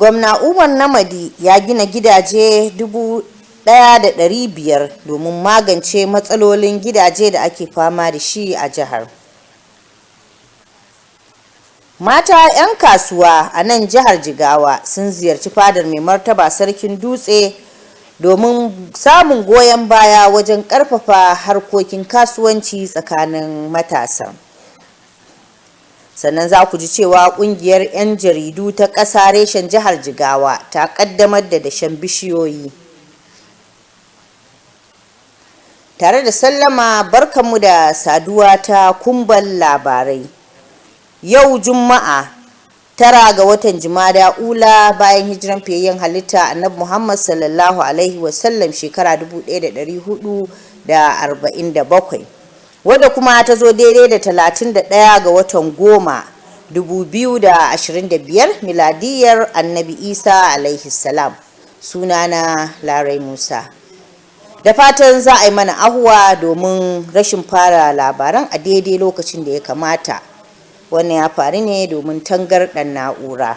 Gwamna Umar Namadi ya gina gidaje 1,500 domin magance matsalolin gidaje da ake fama da shi a jihar. Mata 'yan kasuwa a nan jihar Jigawa sun ziyarci fadar mai martaba Sarkin Dutse domin samun goyon baya wajen ƙarfafa harkokin kasuwanci tsakanin matasa. Sannan za ku ji cewa ƙungiyar 'yan jaridu ta ƙasa reshen jihar Jigawa ta ƙaddamar da dashen bishiyoyi. Tare da sallama, barkanmu da saduwa ta kumban labarai. Yau Juma'a 9 ga watan Jumada Ula bayan hijiran fiyayyen halitta Annabi Muhammad sallallahu alaihi wasallam shekara 1447, wadda kuma ta zo daidai da 31 ga watan Goma 2025 miladiyar Annabi Isa alaihi salam. Sunana Larai Musa. Da fatan za a yi mana ahuwa domin rashin fara labaran a daidai lokacin da ya kamata. Wannan ya faru ne domin tangarɗar na'ura.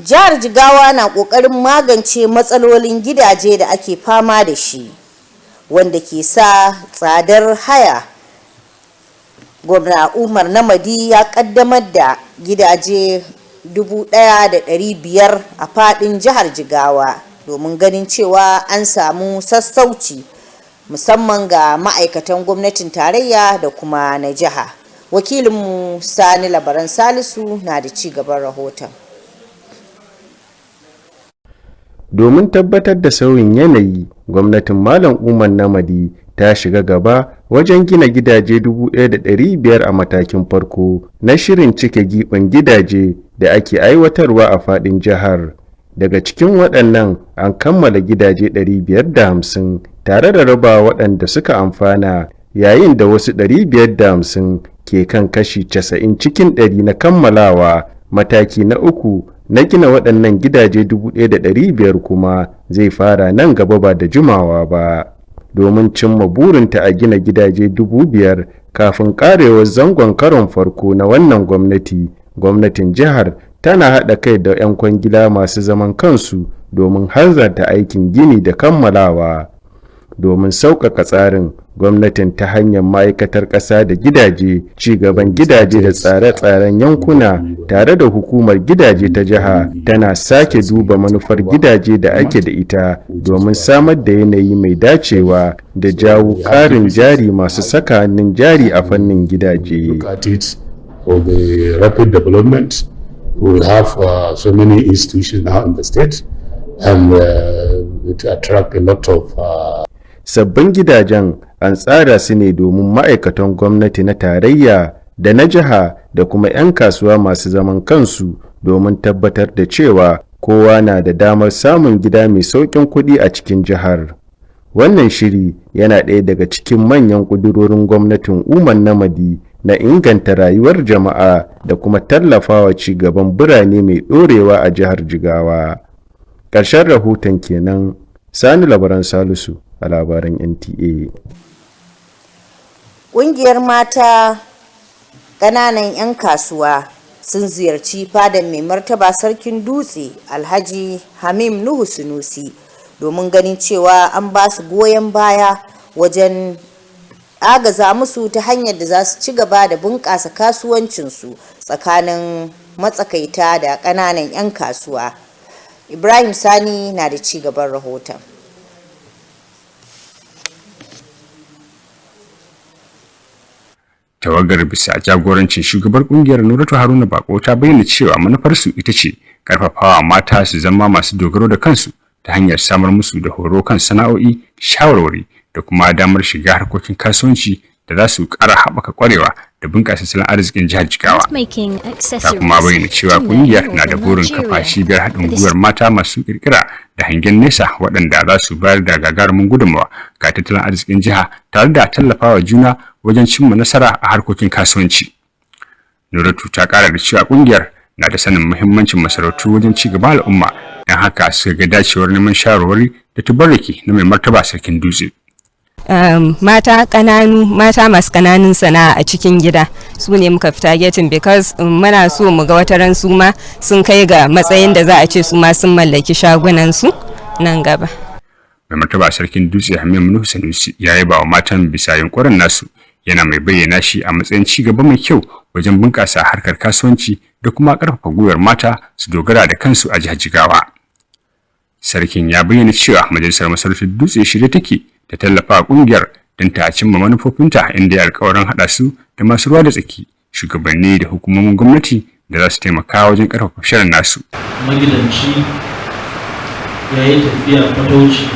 Jihar Jigawa na ƙoƙarin magance matsalolin gidaje da ake fama da shi, wanda ke sa tsadar haya. Gwamna Umar Namadi ya ƙaddamar da gidaje 1,500 a faɗin jihar Jigawa domin ganin cewa an samu sassauci musamman ga ma'aikatan gwamnatin tarayya da kuma na jiha. Wakilinmu Sani Labaran Salisu na da ci gaban rahoton. Domin tabbatar da sauyin yanayi, gwamnatin Malam Umar Namadi ta shiga gaba wajen gina gidaje 1,500 a matakin farko na shirin cike giɓin gidaje da ake aiwatarwa a faɗin jihar. Daga cikin waɗannan an kammala gidaje 550 tare da raba waɗanda suka amfana, yayin da wasu 550 ke kan kashi 90 cikin 100 na kammalawa. Mataki na uku na gina waɗannan gidaje 1,500 kuma zai fara nan gaba ba da jimawa ba, domin cimma burinta a gina gidaje 5,000 kafin karewar zangon karon farko na wannan gwamnati. Gwamnatin jihar tana haɗa kai da 'yan kwangila masu zaman kansu domin hanzarta aikin gini da kammalawa. Domin sauƙaƙa tsarin, gwamnatin ta hanyar ma'aikatar ƙasa da gidaje, ci gaban gidaje da tsare-tsaren yankuna tare da hukumar gidaje ta jiha tana sake duba manufar gidaje da ake da ita domin samar da yanayi mai dacewa da jawo ƙarin jari masu saka hannun jari a fannin gidaje. We have so many institutions now in the state and it attract a lot of Sabbin gidajen an tsara su ne domin ma'aikatan gwamnati na tarayya da na jiha da kuma 'yan kasuwa masu zaman kansu domin tabbatar da cewa kowa na da damar samun gida mai sauƙin kuɗi a cikin jihar. Wannan shiri yana ɗaya daga cikin manyan ƙudurorin gwamnatin Umar Namadi na inganta rayuwar jama'a da kuma tallafawa ci gaban birane mai ɗorewa a jihar Jigawa. Ƙarshen rahoton kenan. Sani Labaran Salisu a labaran NTA. Ƙungiyar mata ƙananan 'yan kasuwa sun ziyarci fadar mai martaba Sarkin Dutse Alhaji Hamim Nuhu Sunusi domin ganin cewa an ba su goyon baya wajen agaza musu ta hanyar da za su ci gaba da bunƙasa kasuwancinsu tsakanin matsakaita da ƙananan 'yan kasuwa. Ibrahim Sani na da ci gaban rahoton. Tawagar bisa jagorancin shugabar kungiyar Nuratu Haruna Bako ta bayyana cewa manufarsu ita ce karfafawa mata su zama masu dogaro da kansu ta hanyar samar musu da horo kan sana'o'i, shawarwari da kuma damar shiga harkokin kasuwanci da za su ƙara haɓaka ƙwarewa da bunƙasa tattalin arzikin jihar Jigawa. Ta kuma bayyana cewa ƙungiyar na da burin kafa cibiyar haɗin gwiwar mata masu ƙirƙira da hangen nesa waɗanda za su bayar da gagarumin gudunmawa ga tattalin arzikin jiha tare da tallafawa juna wajen cimma nasara a harkokin kasuwanci. Nuratu ta ƙara da cewa ƙungiyar na da sanin muhimmancin masarautu wajen ci gaban al'umma, don haka suka ga dacewar neman shawarwari da tubarraki na mai martaba Sarkin Dutse. mata masu ƙananun sana'a a cikin gida su ne muka fita getting because muna so mu ga wata ran su ma sun kai ga matsayin da za a ce su ma sun mallaki shagunan su nan gaba. Mai martaba sarkin Dutse Hamim Nuhu Sanusi ya yaba wa matan bisa yunkurin nasu, yana mai bayyana shi a matsayin ci gaba mai kyau wajen bunƙasa harkar kasuwanci da kuma ƙarfafa gwiwar mata su dogara da kansu a jihar Jigawa. Sarkin ya bayyana cewa majalisar masarautar Dutse shirye take ta tallafa ƙungiyar don ta cimma manufofinta, inda ya alƙawarin haɗa su da masu ruwa da tsaki, shugabanni da hukumomin gwamnati da za su taimaka wajen ƙarfafa shirin nasu. Magidanci ya yi tafiya fatauci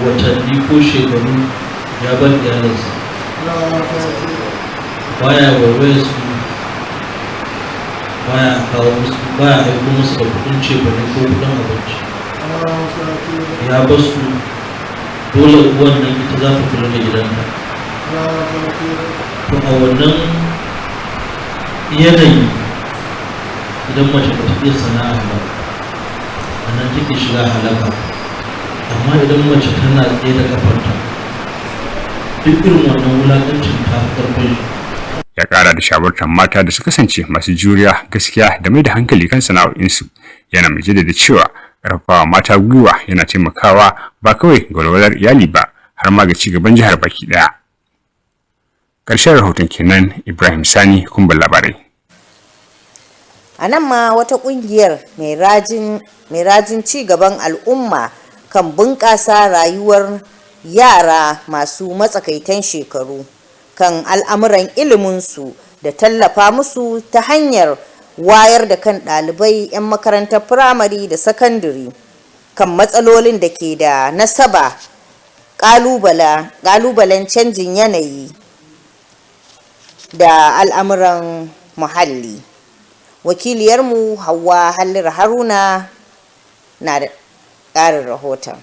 watanni ko shekaru ya bar iyalinsa, baya waiwaye su, baya kawo musu, baya aiko musu da kudin cefane ko kudin abinci, ya bar su dole uwan nan ita za ta kula da gidanta. To a wannan yanayi idan mace ba ta iya sana'a ba, a nan take shiga halaka. Amma idan mace tana tsaye da kafarta, duk irin wannan wulakancin ta karfin. Ya ƙara da shawartar mata da su kasance masu juriya, gaskiya da mai da hankali kan sana'o'insu, yana mai jaddada cewa ƙarfafawa mata gwiwa yana taimakawa ba kawai ga walwalar iyali ba, har ma ga cigaban jihar baki ɗaya. Ƙarshen rahoton kenan. Ibrahim Sani, Kumbar Labarai. A nan ma wata ƙungiyar mai rajin ci gaban al'umma kan bunƙasa rayuwar yara masu matsakaitan shekaru kan al'amuran iliminsu da tallafa musu ta hanyar wayar da kan ɗalibai 'yan makarantar firamare da sakandare kan matsalolin da ke da nasaba ƙalubalen canjin yanayi da al'amuran muhalli. Wakiliyarmu Hauwa Hallir Haruna na da ƙarin rahoton.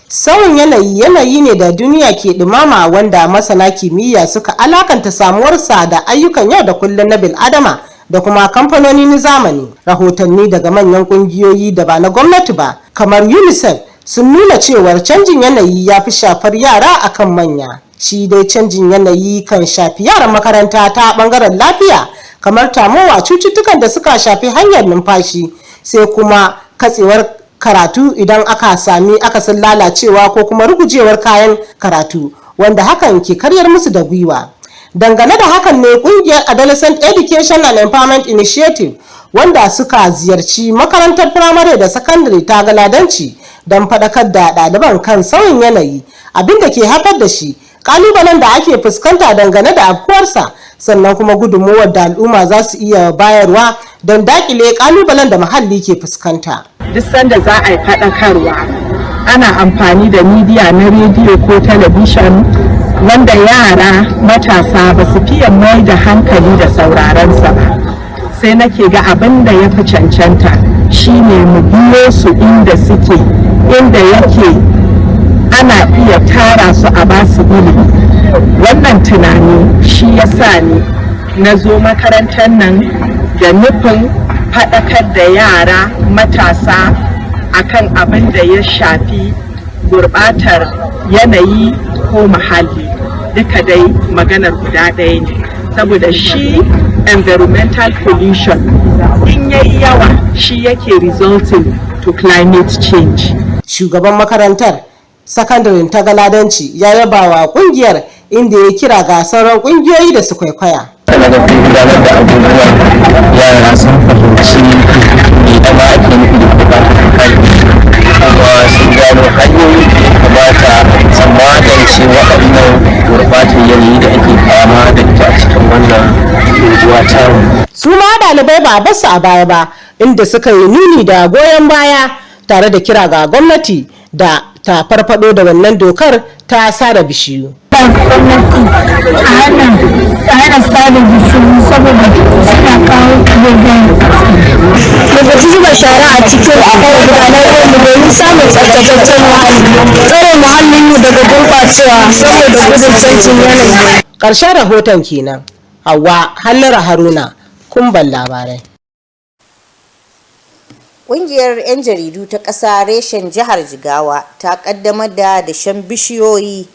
Sauyin yanayi ne da duniya ke ɗumama, wanda masana kimiyya suka alakanta samuwarsa da ayyukan yau da kullum na bil'adama da kuma kamfanoni na zamani. Rahotanni daga manyan ƙungiyoyi da ba na gwamnati ba kamar UNICEF sun nuna cewar canjin yanayi ya fi shafar yara akan manya. Shi dai canjin yanayi kan shafi yaran makaranta ta ɓangaren lafiya, kamar tamowa, cututtukan da suka shafi hanyar numfashi, sai kuma katsewar karatu idan aka sami akasin lalacewa ko kuma rugujewar kayan karatu, wanda hakan ke karyar musu da gwiwa. Dangane da hakan ne kungiyar Adolescent Education and Empowerment Initiative, wanda suka ziyarci makarantar firamare da sakandare ta Galadanci don faɗakar da ɗaliban kan sauyin yanayi, abin da ke haifar da shi, kalubalen da ake fuskanta dangane da afkuwarsa, sannan kuma gudunmuwar da al'umma za su iya bayarwa don dakile kalubalen da muhalli ke fuskanta. Duk sanda za a yi faɗakarwa ana amfani da midiya na rediyo ko talabishin, wanda yara matasa ba su fiye mai da hankali da sauraronsa ba. Sai nake ga abin da ya fi cancanta shine mu biyo su inda suke, inda yake ana iya tara su a basu ilimi. Wannan tunani shi ya sa ni na zo makarantar nan da nufin faɗakar da yara matasa akan abin da ya shafi gurɓatar yanayi ko muhalli. Duka dai maganar guda ɗaya ne, saboda shi environmental pollution in yayi yawa shi yake resulting to climate change. Shugaban makarantar sakandare ta Galadanci ya yaba wa kungiyar, inda ya kira ga sauran kungiyoyi da su kwaikwaya. Daga gudanar da abubuwan yara sun fahimci me da ake nufi da gurbatar kai, kuma sun gano hanyoyi da ya kamata su magance waɗannan gurbatar yanayi da ake fama da ita a cikin wannan unguwa tamu. Su ma ɗalibai ba a basu a baya ba, inda suka yi nuni da goyon baya tare da kira ga gwamnati da ta farfado da wannan dokar ta sare bishiyu. Gwamnati a hana sare bishiyu saboda suna kawo daga zuba shara a cikin gudanar ruwanmu domin samun tsaftataccen muhalli, tsare muhallinmu daga gurɓacewa saboda gudun canjin yanayi. Ƙarshen rahoton kenan. Hauwa Hallir Haruna, Kumbar Labarai. Ƙungiyar 'yan jaridu ta ƙasa reshen jihar Jigawa ta ƙaddamar da dashen bishiyoyi,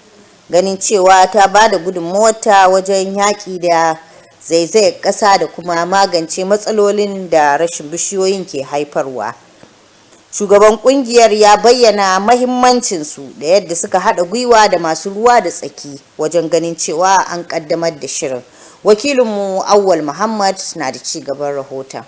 ganin cewa ta ba da gudunmawarta wajen yaƙi da zaizayar ƙasa da kuma magance matsalolin da rashin bishiyoyin ke haifarwa. Shugaban ƙungiyar ya bayyana mahimmancinsu da yadda suka haɗa gwiwa da masu ruwa da tsaki wajen ganin cewa an ƙaddamar da shirin. Wakilinmu Awwal Muhammad na da ci gaban rahoton.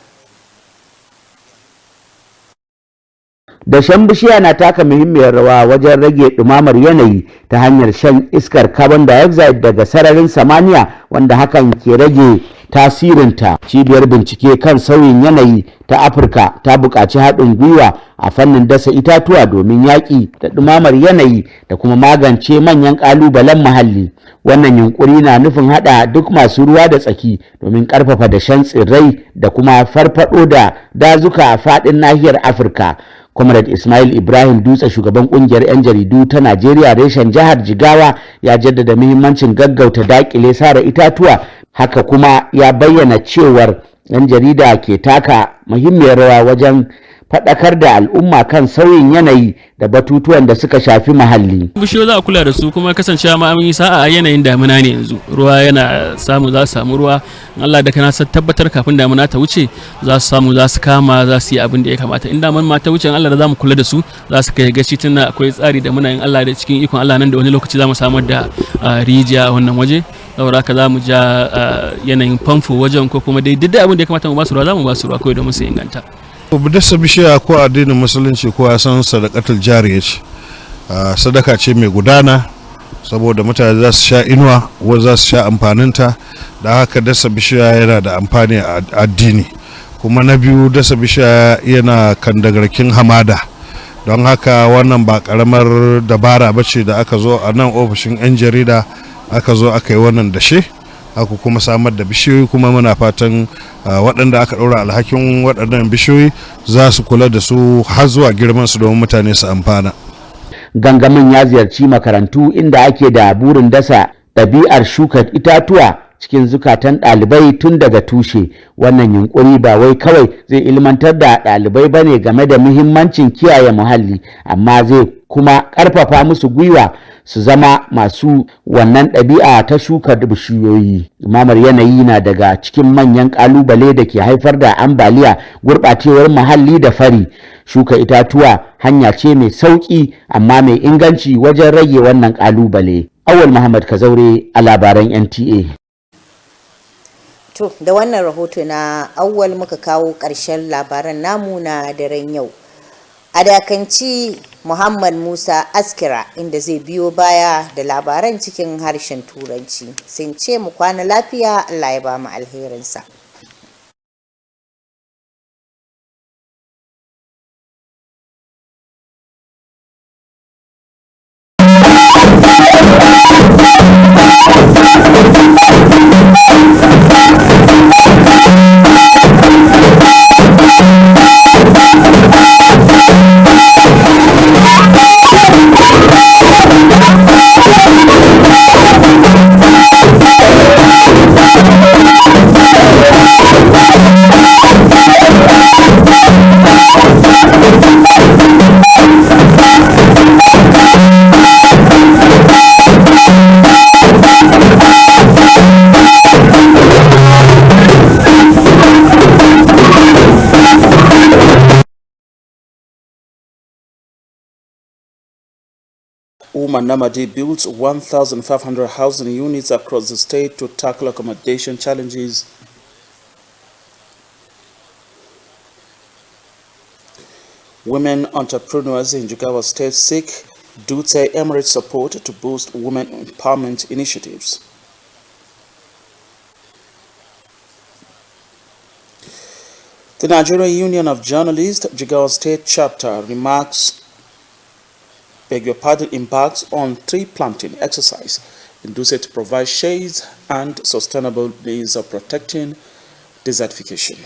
Dashen bishiya na taka muhimmiyar rawa wajen rage ɗumamar yanayi ta hanyar shan iskar carbon dioxide daga sararin samaniya, wanda hakan ke rage tasirinta. Cibiyar bincike kan sauyin yanayi ta Afirka ta buƙaci haɗin gwiwa a fannin dasa itatuwa domin yaƙi da ɗumamar yanayi da kuma magance manyan ƙalubalen muhalli. Wannan yunƙuri na nufin haɗa duk masu ruwa da tsaki domin ƙarfafa dashen tsirrai da kuma farfaɗo da dazuka a faɗin nahiyar Afirka. Comrade Ismail Ibrahim Dutse, shugaban kungiyar 'yan jaridu ta Najeriya reshen jihar Jigawa, ya jaddada muhimmancin gaggauta dakile sare itatuwa. Haka kuma ya bayyana cewar 'yan jarida ke taka muhimmiyar rawa wajen faɗakar da al'umma kan sauyin yanayi da batutuwan da suka shafi muhalli. Bishiyoyi za a kula da su, kuma kasancewa ma an yi sa'a a yanayin damina ne yanzu. Ruwa yana samu, za su samu ruwa. Allah da kana tabbatar kafin damina ta wuce za su samu, za su kama, za su yi abin da ya kamata. In damina ma ta wuce, Allah da za mu kula da su, za su kai gaci, tunda akwai tsari da muna yin Allah da cikin ikon Allah nan da wani lokaci za mu samar da rijiya a wannan waje. Saboda haka za mu ja yanayin famfo wajen, ko kuma dai duk abin da ya kamata mu ba su ruwa za mu ba su ruwa kawai domin su inganta. Dasa bishiya ko addinin musulunci ko ya san sadakatul jariya ce, sadaka ce mai gudana, saboda mutane za su sha inuwa ko za su sha amfaninta. Da haka dasa bishiya yana da amfani a addini. Kuma na biyu, dasa bishiya yana kandagarkin hamada, don haka wannan ba karamar dabara ba ce da aka zo a nan ofishin 'yan jarida aka zo aka yi wannan dashe, aka kuma samar da bishiyoyi. Kuma muna fatan waɗanda aka ɗaura alhakin waɗannan bishiyoyi za su kula da su har zuwa girman su domin mutane su amfana. Gangamin ya ziyarci makarantu inda ake da burin dasa ɗabi'ar shuka itatuwa cikin zukatan ɗalibai tun daga tushe. Wannan yunkuri ba wai kawai zai ilmantar da ɗalibai bane game da muhimmancin kiyaye muhalli, amma zai kuma ƙarfafa musu gwiwa su zama masu wannan ɗabi'a ta shuka bishiyoyi. Ɗumamar yanayi na daga cikin manyan ƙalubale da ke haifar da ambaliya, gurɓacewar muhalli da fari. Shuka itatuwa hanya ce mai sauƙi amma mai inganci wajen rage wannan ƙalubale. Awal Muhammad Kazaure a labaran NTA. To, da wannan rahoto na Awwal muka kawo ƙarshen labaran namu na daren yau. A dakanci Muhammad Musa Askira, inda zai biyo baya da labaran cikin harshen Turanci. Sun ce mu kwana lafiya, Allah ya ba mu alherinsa. Namadi built 1,500 housing units across the state to tackle accommodation challenges. Women entrepreneurs in Jigawa State seek Dutse Emirate support to boost women empowerment initiatives. The Nigerian Union of Journalists, Jigawa State Chapter, embarks on tree planting exercise in Dutse to provide shades and sustainable means of protecting desertification.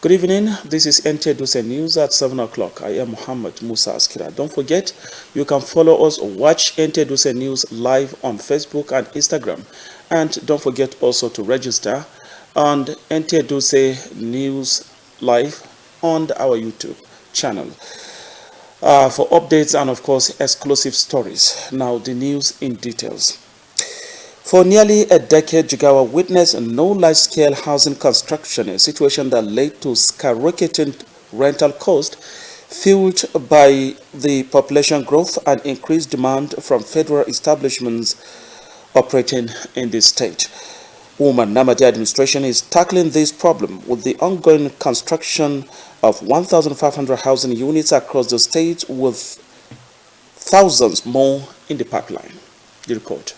Good evening, this is Nta Dutse News at 7 o'clock. I am Muhammad Musa Askira. Don't forget, you can follow us or watch Nta Dutse News live on Facebook and Instagram. And don't forget also to register on Nta Dutse News live on our YouTube channel for updates and, of course, exclusive stories. Now, the news in details. For nearly a decade, Jigawa witnessed no large-scale housing construction, a situation that led to skyrocketing rental costs fueled by the population growth and increased demand from federal establishments operating in the state. Woman Namadi administration is tackling this problem with the ongoing construction of 1,500 housing units across the state, with thousands more in the pipeline. The report.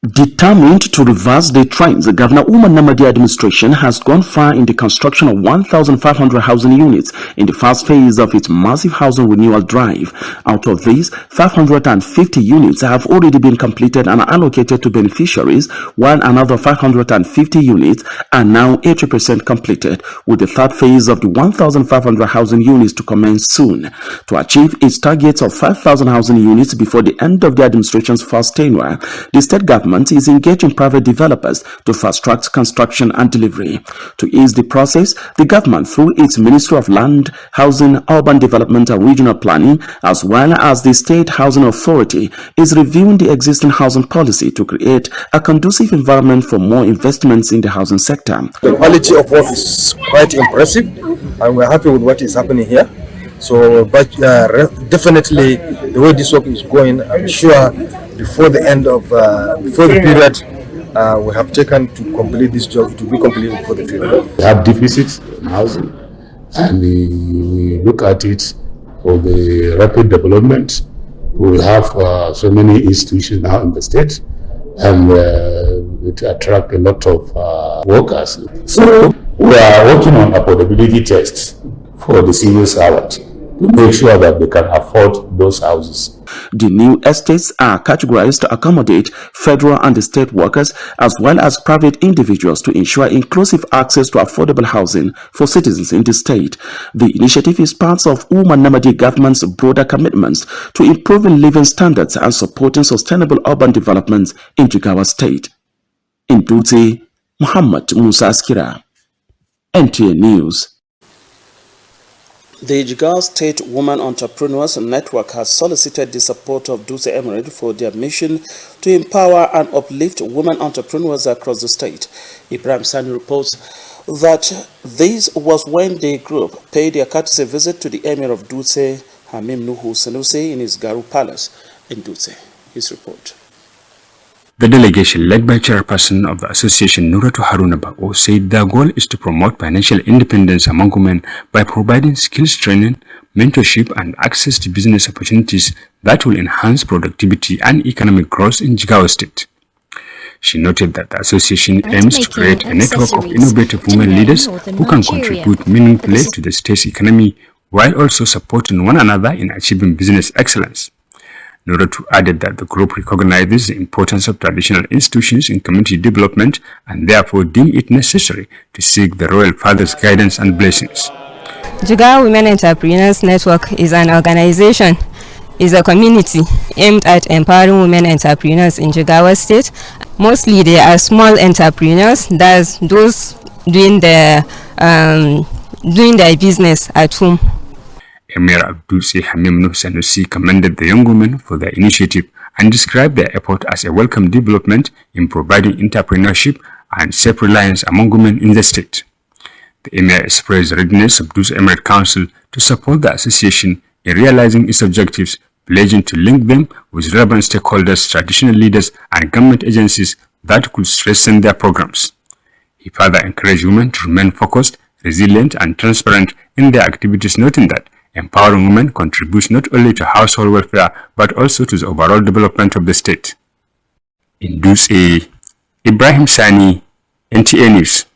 Determined to reverse the trends, Governor Umar Namadi administration has gone far in the construction of 1,500 housing units in the first phase of its massive housing renewal drive. Out of these, 550 units have already been completed and allocated to beneficiaries, while another 550 units are now 80% completed, with the third phase of the 1,500 housing units to commence soon. To achieve its targets of 5,000 housing units before the end of the administration's first tenure, the state government is engaging private developers to fast-track construction and delivery. To ease the process, the government, through its Ministry of Land, Housing, Urban Development and Regional Planning, as well as the State Housing Authority, is reviewing the existing housing policy to create a conducive environment for more investments in the housing sector. The quality of work is quite impressive, and we're happy with what is happening here. So, but definitely the way this work is going, I'm sure before the end of before the period we have taken to complete this job, to be completed before the period. We have deficits in housing, and we look at it for the rapid development. We have so many institutions now in the state, and it attracts a lot of workers. So we are working on affordability tests for the civil servants to make sure that they can afford those houses. The new estates are categorized to accommodate federal and state workers as well as private individuals to ensure inclusive access to affordable housing for citizens in the state. The initiative is part of Umar Namadi government's broader commitments to improving living standards and supporting sustainable urban development in Jigawa State. In Dutse, Muhammad Musa Askira, Nta News. The Jigawa State Women Entrepreneurs Network has solicited the support of Dutse Emirate for their mission to empower and uplift women entrepreneurs across the state. Ibrahim Sani reports that this was when the group paid their courtesy visit to the Emir of Dutse, Hamim Nuhu Sanusi, in his Garu Palace in Dutse. His report. The delegation, led by chairperson of the association Nuratu Haruna Bako, said their goal is to promote financial independence among women by providing skills training, mentorship, and access to business opportunities that will enhance productivity and economic growth in Jigawa State. She noted that the association aims to create a network of innovative women leaders who can contribute meaningfully to the state's economy while also supporting one another in achieving business excellence. Nuratu added that the group recognizes the importance of traditional institutions in community development and therefore deem it necessary to seek the Royal Father's guidance and blessings. Jigawa Women Entrepreneurs Network is an organization, is a community aimed at empowering women entrepreneurs in Jigawa State. Mostly they are small entrepreneurs, that's those doing their business at home. Emir Dutse Hamim Nuhu Sanusi commended the young women for their initiative and described their effort as a welcome development in providing entrepreneurship and self-reliance among women in the state. The Emir expressed the readiness of Dutse Emirate Council to support the association in realizing its objectives, pledging to link them with relevant stakeholders, traditional leaders, and government agencies that could strengthen their programs. He further encouraged women to remain focused, resilient, and transparent in their activities, noting that empowering women contributes not only to household welfare but also to the overall development of the state. In Dutse, Ibrahim Sani, Nta News.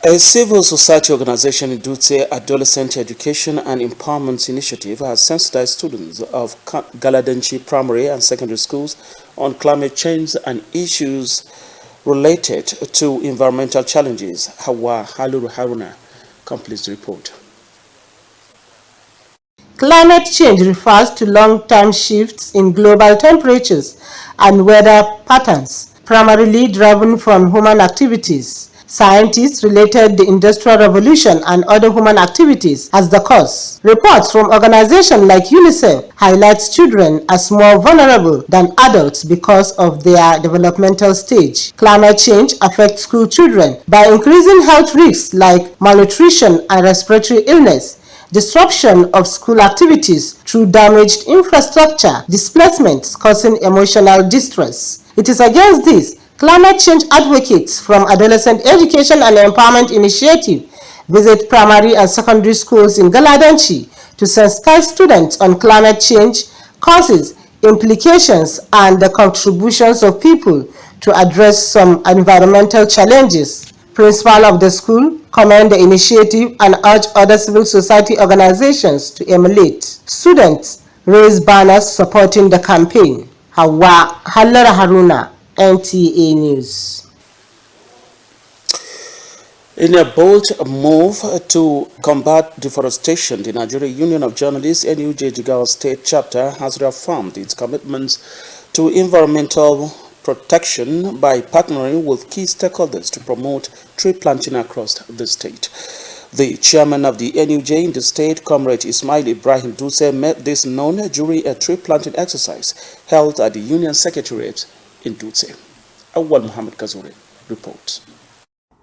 A civil society organization in Dutse, Adolescent Education and Empowerment Initiative, has sensitized students of Galadanchi primary and secondary schools on climate change and issues related to environmental challenges. Hawa Haluru Haruna completes the report. Climate change refers to long-term shifts in global temperatures and weather patterns, primarily driven from human activities, Scientists related the Industrial Revolution and other human activities as the cause. Reports from organizations like UNICEF highlight children as more vulnerable than adults because of their developmental stage. Climate change affects school children by increasing health risks like malnutrition and respiratory illness, disruption of school activities through damaged infrastructure, displacement causing emotional distress. It is against this climate change advocates from Adolescent Education and Empowerment Initiative visit primary and secondary schools in Galadanci to sensitize students on climate change causes, implications, and the contributions of people to address some environmental challenges. Principal of the school commend the initiative and urge other civil society organizations to emulate. Students raise banners supporting the campaign. Hawa Hallara Haruna, Nta News. In a bold move to combat deforestation, the Nigeria Union of Journalists, NUJ Jigawa State Chapter, has reaffirmed its commitments to environmental protection by partnering with key stakeholders to promote tree planting across the state. The chairman of the NUJ in the state, Comrade Ismail Ibrahim Dutse, made this known during a tree planting exercise held at the Union Secretariat in Dutse. Awal Muhammad Kazuri reports.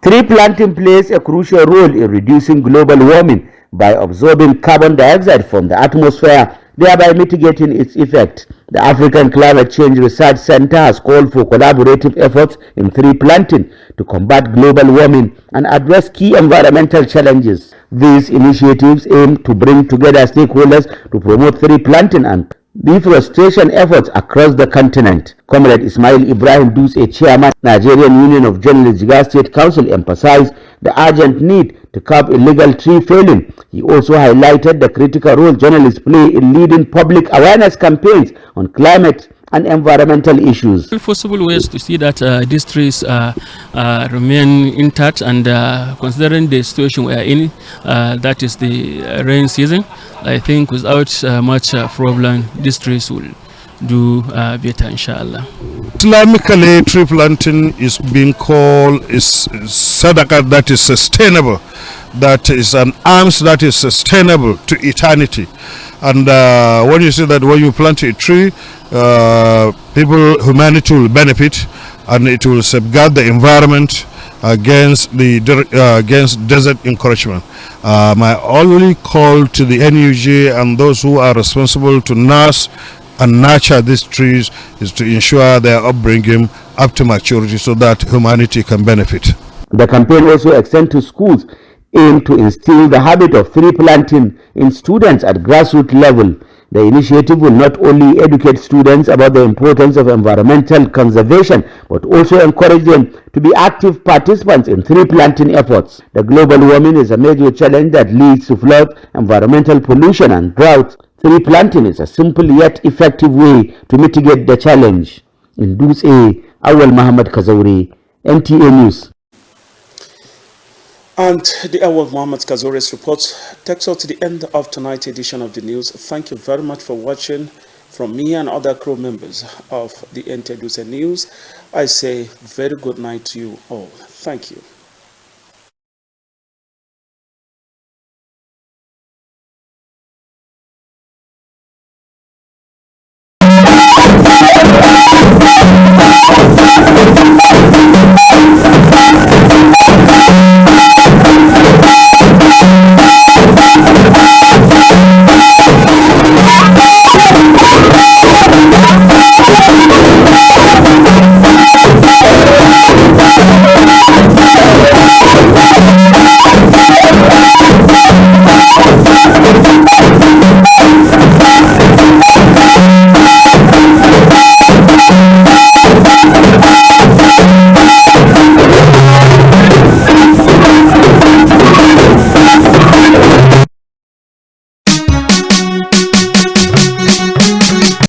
Tree planting plays a crucial role in reducing global warming by absorbing carbon dioxide from the atmosphere, thereby mitigating its effect. The African Climate Change Research Center has called for collaborative efforts in tree planting to combat global warming and address key environmental challenges. These initiatives aim to bring together stakeholders to promote tree planting and deforestation efforts across the continent. Comrade Ismail Ibrahim Dutse, chairman, Nigerian Union of Journalists, Jigawa State Council, emphasized the urgent need to curb illegal tree felling. He also highlighted the critical role journalists play in leading public awareness campaigns on climate and environmental issues. Possible ways to see that these trees remain intact, and considering the situation we are in, that is the rain season, I think without much problem, these trees will do better, inshallah. Islamically, tree planting is being called sadaqah that is sustainable, that is an alms that is sustainable to eternity. And when you see that when you plant a tree, humanity will benefit, and it will safeguard the environment against desert encroachment. My only call to the NUJ and those who are responsible to nurse and nurture these trees is to ensure their upbringing up to maturity so that humanity can benefit. The campaign also extends to schools, aimed to instill the habit of tree planting in students at grassroots level. The initiative will not only educate students about the importance of environmental conservation, but also encourage them to be active participants in tree planting efforts. The global warming is a major challenge that leads to floods, environmental pollution, and drought. Tree planting is a simple yet effective way to mitigate the challenge. In Dutse, Awal Muhammad Kazauri, Nta News. And the Awal Muhammad Kazauri's report takes us to the end of tonight's edition of the news. Thank you very much for watching. From me and other crew members of the Nta Dutse News, I say very good night to you all. Thank you.